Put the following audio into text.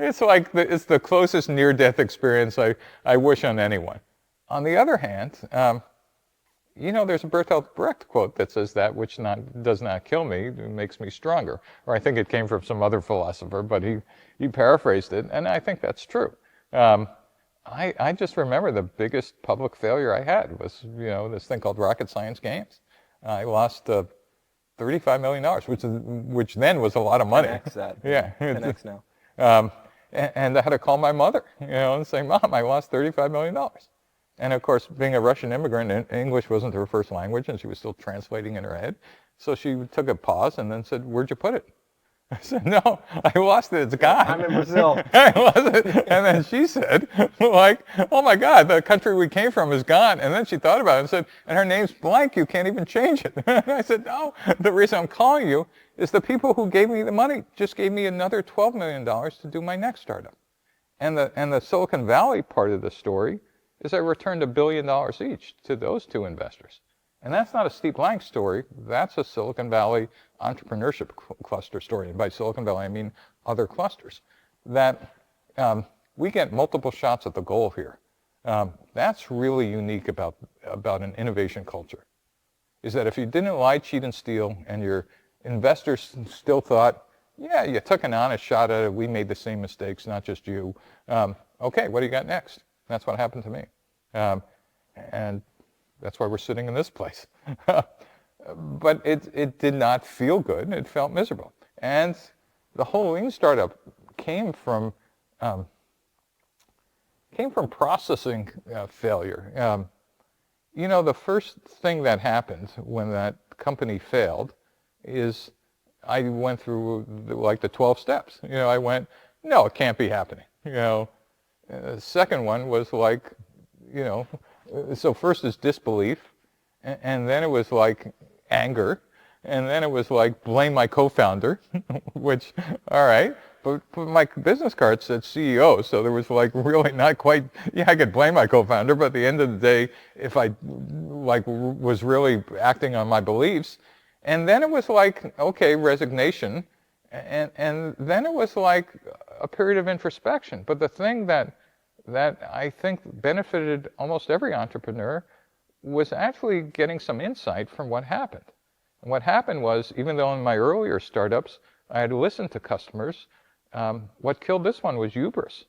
It's like it's the closest near-death experience I wish on anyone. On the other hand, there's a Bertolt Brecht quote that says that which does not kill me makes me stronger. Or I think it came from some other philosopher, but he paraphrased it, and I think that's true. I just remember the biggest public failure I had was, this thing called rocket science games. I lost $35 million, which then was a lot of money. 10x that. Yeah. 10x now. And I had to call my mother, and say, Mom, I lost $35 million. And of course, being a Russian immigrant, English wasn't her first language, and she was still translating in her head. So she took a pause and then said, where'd you put it? I said, no, I lost it, it's gone. I'm in Brazil. I lost it. And then she said, oh my God, the country we came from is gone. And then she thought about it and said, and her name's blank, you can't even change it. And I said, no, the reason I'm calling you is the people who gave me the money just gave me another $12 million to do my next startup. And the Silicon Valley part of the story is I returned $1 billion each to those two investors. And that's not a Steve Blank story, that's a Silicon Valley entrepreneurship cluster story. And by Silicon Valley, I mean other clusters. That we get multiple shots at the goal here. That's really unique about an innovation culture, is that if you didn't lie, cheat, and steal, and your investors still thought, yeah, you took an honest shot at it, we made the same mistakes, not just you. Okay, what do you got next? That's what happened to me. And that's why we're sitting in this place. But it did not feel good. It felt miserable. And the whole lean startup came from processing failure. The first thing that happened when that company failed is I went through the 12 steps. I went, no, it can't be happening. The second one was so first is disbelief, and then it was like anger, and then it was like blame my co-founder, which, all right, but my business card said CEO, so there was really not quite, I could blame my co-founder, but at the end of the day, if I was really acting on my beliefs, and then it was okay, resignation, and then it was a period of introspection. But the thing that I think benefited almost every entrepreneur was actually getting some insight from what happened. And what happened was, even though in my earlier startups I had listened to customers, what killed this one was hubris.